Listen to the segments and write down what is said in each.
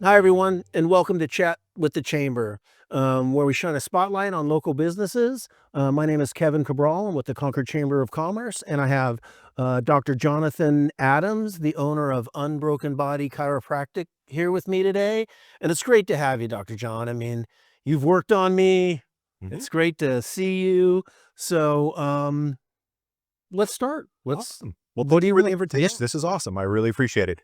Hi, everyone, and welcome to Chat with the Chamber, where we shine a spotlight on local businesses. My name is Kevin Cabral. I'm with the Concord Chamber of Commerce, and I have Dr. Jonathan Adams, the owner of Unbroken Body Chiropractic, here with me today. And it's great to have you, Dr. John. I mean, you've worked on me. Mhm. It's great to see you. So let's start. Awesome. Well, What thank do you you for the want? invitation. Yeah. This is awesome. I really appreciate it.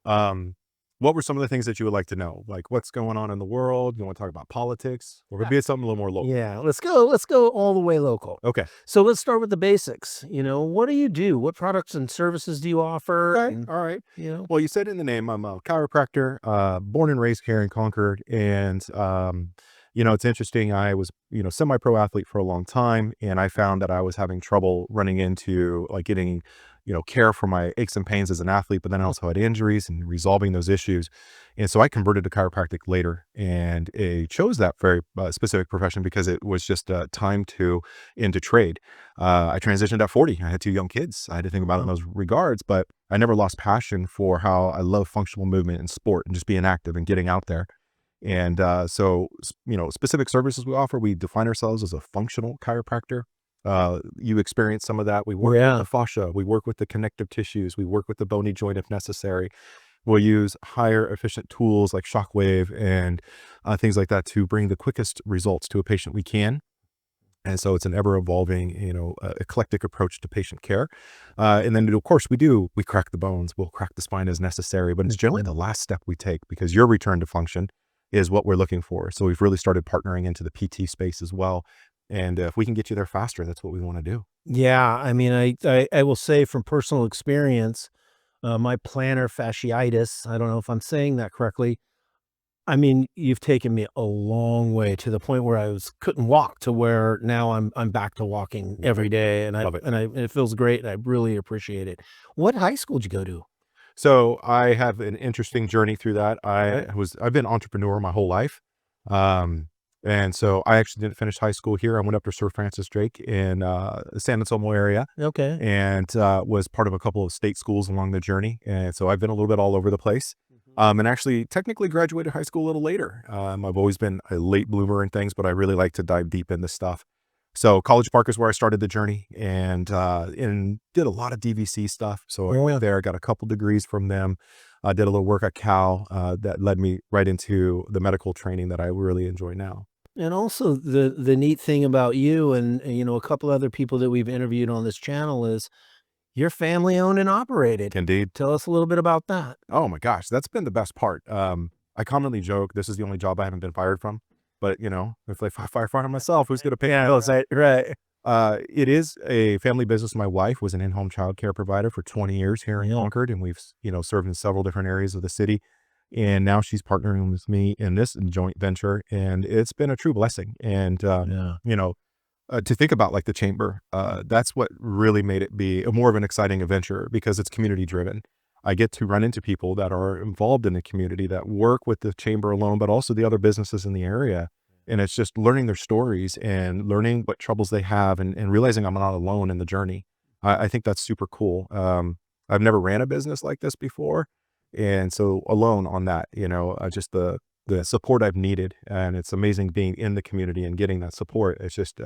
Um, what were some of the things that you would like to know? Like what's going on in the world? You want to talk about politics? Or maybe it's something a little more local. Yeah, let's go all the way local. Okay. So let's start with the basics. What do you do? What products and services do you offer? Okay. And, All right. you know, Well, you said in the name, I'm a chiropractor, born and raised here in Concord. And, it's interesting. I was, semi-pro athlete for a long time. And I found that I was having trouble running into like getting, care for my aches and pains as an athlete, but then I also had injuries and resolving those issues. And so I converted to chiropractic later and chose that very specific profession because it was just time to into trade. I transitioned at 40. I had two young kids. I had to think about it in those regards, but I never lost passion for how I love functional movement and sport and just being active and getting out there. And specific services we offer, we define ourselves as a functional chiropractor. You experience some of that. We work with yeah. the fascia, we work with the connective tissues, we work with the bony joint if necessary. We'll use higher efficient tools like shockwave and things like that to bring the quickest results to a patient we can. And so it's an ever evolving, eclectic approach to patient care. And then, of course, we crack the bones, we'll crack the spine as necessary, but it's generally the last step we take because your return to function is what we're looking for. So we've really started partnering into the PT space as well. And if we can get you there faster, that's what we want to do. Yeah. I mean, I will say from personal experience, my plantar fasciitis, I don't know if I'm saying that correctly. I mean, you've taken me a long way to the point where couldn't walk to where now I'm back to walking every Right. day, and Love it. it feels great, and I really appreciate it. What high school did you go to? So I have an interesting journey through that. I've been entrepreneur my whole life. Um, and so I actually didn't finish high school here. I went up to Sir Francis Drake in the San Anselmo area Okay. and was part of a couple of state schools along the journey. And so I've been a little bit all over the place. Mhm. And actually technically graduated high school a little later. I've always been a late bloomer in things, but I really like to dive deep into stuff. So College Park is where I started the journey and did a lot of DVC stuff. So I Oh, went yeah. there, got a couple degrees from them. I did a little work at Cal that led me right into the medical training that I really enjoy now. And also the neat thing about you and a couple other people that we've interviewed on this channel is you're family owned and operated. Indeed. Tell us a little bit about that. Oh my gosh, that's been the best part. I commonly joke this is the only job I haven't been fired from. But if I fired myself, who's going to pay the Yeah, bills? right. It is a family business. My wife was an in-home child care provider for 20 years here in Yeah. Concord, and we've, served in several different areas of the city. And now she's partnering with me in this joint venture, and it's been a true blessing. And, Yeah. to think about like the chamber, that's what really made it be a more of an exciting adventure because it's community driven. I get to run into people that are involved in the community that work with the chamber alone, but also the other businesses in the area. And it's just learning their stories and learning what troubles they have and realizing I'm not alone in the journey. I think that's super cool. I've never ran a business like this before. And so alone on that, just the support I've needed. And it's amazing being in the community and getting that support. It's just,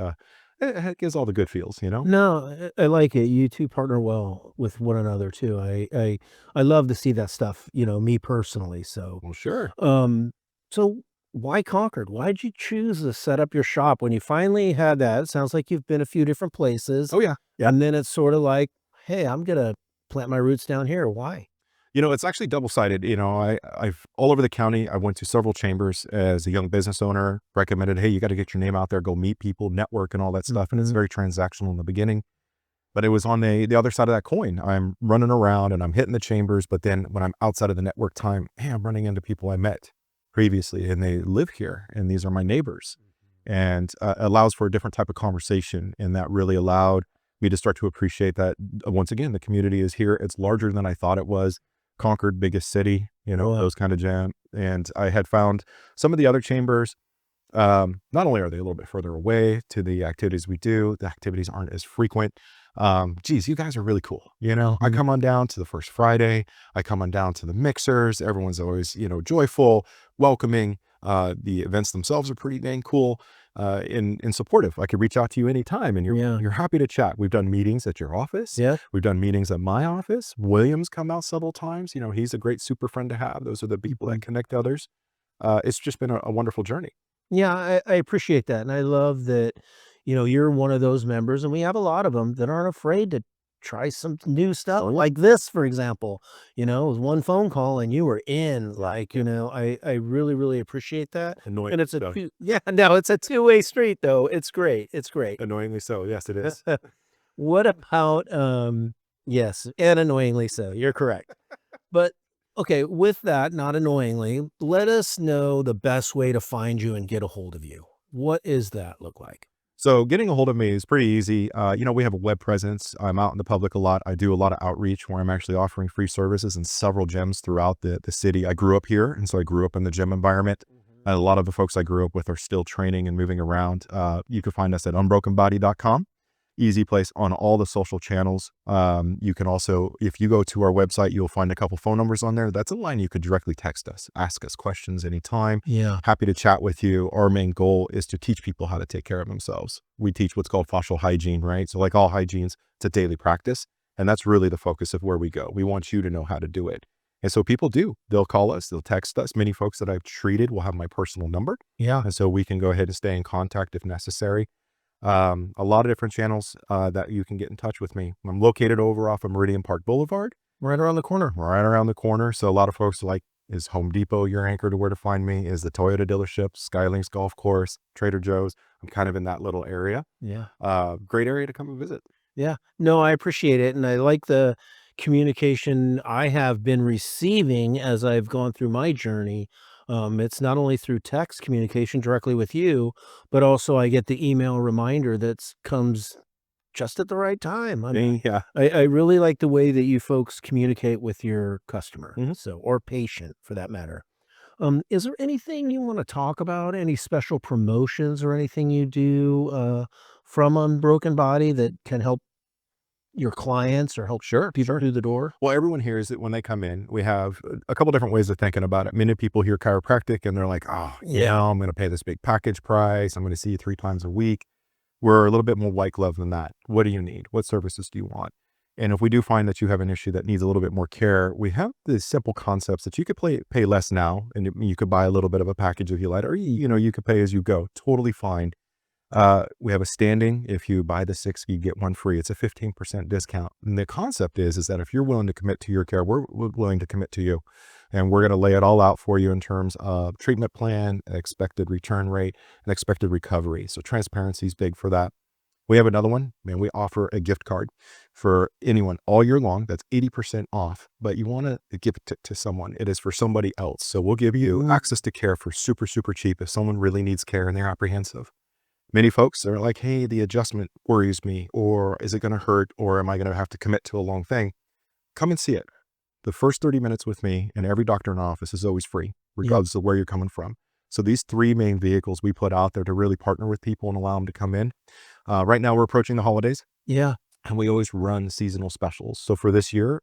it gives all the good feels. No, I like it. You 2 partner well with one another too. I love to see that stuff, me personally, so, Well, sure. um, so why Concord? Why'd you choose to set up your shop when you finally had that? It sounds like you've been a few different places, Oh, yeah. Yeah. and then it's sorta like, "Hey, I'm gonna plant my roots down here." Why? It's actually double-sided. I've all over the county. I went to several chambers as a young business owner, recommended, hey, you got to get your name out there, go meet people, network, and all that stuff. And it's Mhm. very transactional in the beginning. But it was on the other side of that coin. I'm running around and I'm hitting the chambers, but then when I'm outside of the network time, hey, I'm running into people I met previously, and they live here, and these are my neighbors, and allows for a different type of conversation, and that really allowed me to start to appreciate that once again the community is here. It's larger than I thought it was. Concord, biggest city, Oh, yeah. those kind of jam. And I had found some of the other chambers. Not only are they a little bit further away to the activities we do, the activities aren't as frequent. Geez, you guys are really cool. You know, I Mhm. come on down to the first Friday. I come on down to the mixers. Everyone's always, joyful, welcoming. The events themselves are pretty dang cool, and supportive. I could reach out to you anytime and Yeah. you're happy to chat. We've done meetings at your office. Yeah. We've done meetings at my office. William's come out several times. He's a great super friend to have. Those are the people that Mhm. connect others. It's just been a wonderful journey. Yeah, I appreciate that, and I love that, you're one of those members, and we have a lot of them that aren't afraid to try some new stuff, like this, for example. It was one phone call and you were in, like, I really, really appreciate that, Annoying and it's a so. two yeah, no, it's a two-way street, though. It's great, it's great. Annoyingly so. Yes, it is. What about, yes, and annoyingly so, you're correct. But, okay, with that, not annoyingly, let us know the best way to find you and get a hold of you. What is that look like? So getting a hold of me is pretty easy. We have a web presence. I'm out in the public a lot. I do a lot of outreach where I'm actually offering free services in several gyms throughout the city. I grew up here, and so I grew up in the gym environment. Mhm. And a lot of the folks I grew up with are still training and moving around. You can find us at unbrokenbody.com. Easy place on all the social channels. You can also, if you go to our website, you'll find a couple phone numbers on there. That's a line you could directly text us, ask us questions anytime. Yeah. Happy to chat with you. Our main goal is to teach people how to take care of themselves. We teach what's called fascial hygiene, right? So like all hygienes, it's a daily practice. And that's really the focus of where we go. We want you to know how to do it. And so people do. They'll call us, they'll text us. Many folks that I've treated will have my personal number. Yeah. And so we can go ahead and stay in contact if necessary. A lot of different channels that you can get in touch with me. I'm located over off of Meridian Park Boulevard, Right around the corner. right around the corner. So a lot of folks are like, is Home Depot your anchor to where to find me? Is the Toyota dealership, Skylinks Golf Course, Trader Joe's? I'm kind of in that little area. Yeah. Great area to come and visit. Yeah. No, I appreciate it, and I like the communication I have been receiving as I've gone through my journey. It's not only through text communication directly with you, but also I get the email reminder that comes just at the right time. Yeah. I really like the way that you folks communicate with your customer, Mhm. or patient for that matter. Is there anything you want to talk about? Any special promotions or anything you do from Unbroken Body that can help your clients or help Sure, people sure. through the door? Well, everyone hears it when they come in. We have a couple different ways of thinking about it. Many people hear chiropractic and they're like, oh, Yeah. I'm going to pay this big package price. I'm going to see you 3 times a week. We're a little bit more white glove than that. What do you need? What services do you want? And if we do find that you have an issue that needs a little bit more care, we have these simple concepts that you could pay less now, and you could buy a little bit of a package if you like, or you could pay as you go. Totally fine. We have a standing. If you buy the 6, you get 1 free. It's a 15% discount. And the concept is that if you're willing to commit to your care, we're willing to commit to you. And we're going to lay it all out for you in terms of treatment plan, expected return rate, and expected recovery. So transparency is big for that. We have another one, man. We offer a gift card for anyone all year long. That's 80% off, but you want to give it to someone. It is for somebody else. So we'll give you Mm. access to care for super, super cheap if someone really needs care and they're apprehensive. Many folks are like, hey, the adjustment worries me, or is it going to hurt, or am I going to have to commit to a long thing? Come and see it. The first 30 minutes with me and every doctor in our office is always free, Yeah. regardless of where you're coming from. So these 3 main vehicles we put out there to really partner with people and allow them to come in. Right now we're approaching the holidays Yeah. and we always run seasonal specials. So for this year,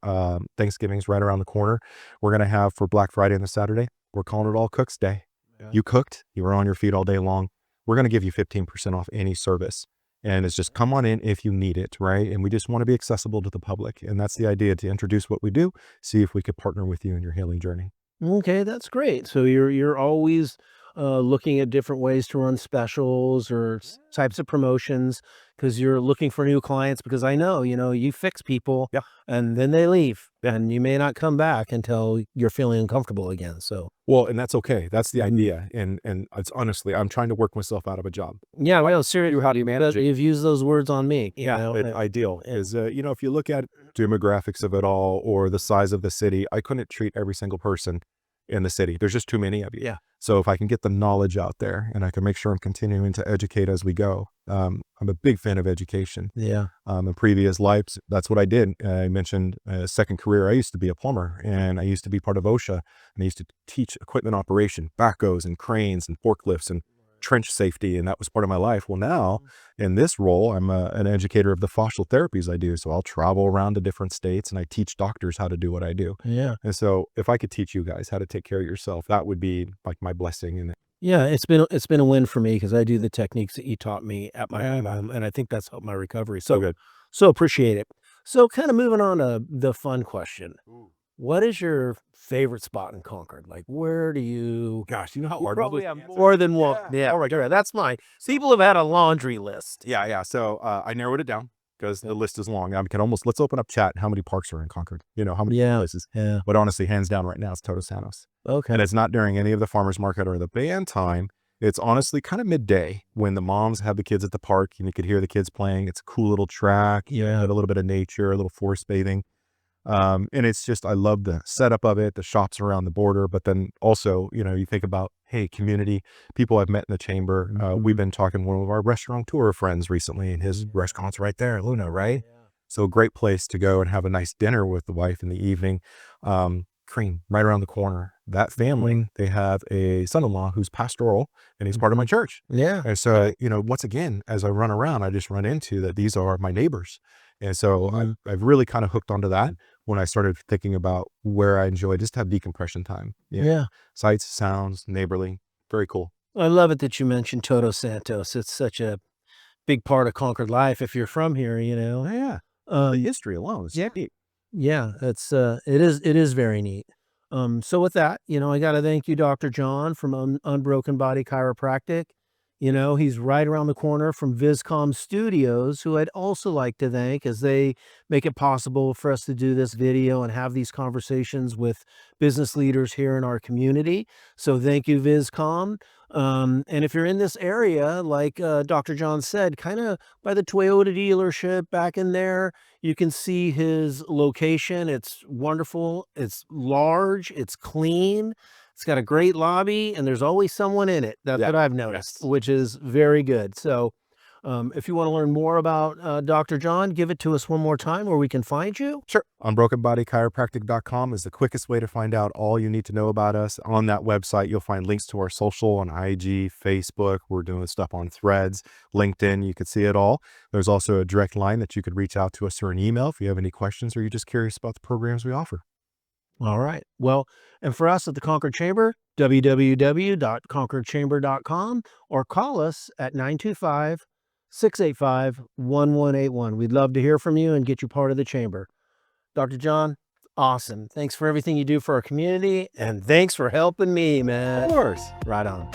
Thanksgiving's right around the corner. We're going to have for Black Friday and the Saturday, we're calling it All Cooks Day. Yeah. You cooked, you were on your feet all day long. We're going to give you 15% off any service. And it's just come on in if you need it, right? And we just want to be accessible to the public. And that's the idea, to introduce what we do, see if we could partner with you in your healing journey. Okay, that's great. So you're always looking at different ways to run specials or types of promotions because you're looking for new clients. Because I know, you fix people Yeah. and then they leave, Yeah. and you may not come back until you're feeling uncomfortable again. So Well, and that's okay. That's the Mhm. idea. And it's honestly, I'm trying to work myself out of a job. Yeah, well, seriously, How do you manage it? you've used those words on me. Ideal Yeah. is, if you look at demographics of it all or the size of the city, I couldn't treat every single person in the city. There's just too many of you. Yeah. So if I can get the knowledge out there and I can make sure I'm continuing to educate as we go, I'm a big fan of education. Yeah. In previous lives, that's what I did. I mentioned second career. I used to be a plumber and I used to be part of OSHA and I used to teach equipment operation, backhoes and cranes and forklifts. And trench safety, and that was part of my life. Well, now in this role, I'm an educator of the fascial therapies I do. So I'll travel around to different states and I teach doctors how to do what I do. Yeah. And so if I could teach you guys how to take care of yourself, that would be like my blessing. And Yeah, it's been a win for me because I do the techniques that you taught me at my home, and I think that's helped my recovery. so So good. so appreciate it. So kind of moving on to the fun question. What is your favorite spot in Concord? Like, where do you Gosh, you know how you hard probably was have to answer? more than one. Yeah. All right. That's mine. People have had a laundry list. Yeah. So I narrowed it down because the list is long. I can almost, let's open up chat. How many parks are in Concord? You know, how many Yeah. places? Yeah. But honestly, hands down right now, it's Todos Santos. Okay. And it's not during any of the farmers market or the band time. It's honestly kind of midday when the moms have the kids at the park and you could hear the kids playing. It's a cool little track. Yeah. A little bit of nature, a little forest bathing. And it's just, I love the setup of it, the shops around the border, but then also, you know, you think about, hey, community, people I've met in the chamber. We've been talking to one of our restaurateur friends recently, and his restaurant's right there, Luna, right? So a great place to go and have a nice dinner with the wife in the evening. Cream right around the corner. That family, they have a son-in-law who's pastoral and he's part of my church. Yeah. And so, you know, once again, as I run around, I just run into that these are my neighbors. And so I've really kind of hooked onto that when I started thinking about where I enjoy just to have decompression time. Yeah. Sights, sounds, neighborly, very cool. I love it that you mentioned Todos Santos. It's such a big part of Concord life if you're from here, you know. Yeah. The Um, history alone is yeah. neat. Yeah, it is very neat. So with that, I got to thank you, Dr. John from Unbroken Body Chiropractic. He's right around the corner from Viscom Studios, who I'd also like to thank as they make it possible for us to do this video and have these conversations with business leaders here in our community. So thank you, Viscom. And if you're in this area, like Dr. John said, kind of by the Toyota dealership back in there, you can see his location. It's wonderful. It's large. It's clean. It's got a great lobby, and there's always someone in it. That's Yeah. what I've noticed, Yes. which is very good. So, if you want to learn more about Dr. John, give it to us one more time where we can find you. Sure. Unbrokenbodychiropractic.com is the quickest way to find out all you need to know about us. On that website, you'll find links to our social on IG, Facebook. We're doing stuff on Threads, LinkedIn. You can see it all. There's also a direct line that you could reach out to us through an email if you have any questions or you're just curious about the programs we offer. All right. Well, and for us at the Concord Chamber, www.concordchamber.com, or call us at 925-685-1181. We'd love to hear from you and get you part of the chamber. Dr. John, awesome. Thanks for everything you do for our community, and thanks for helping me, man. Of course. Right on.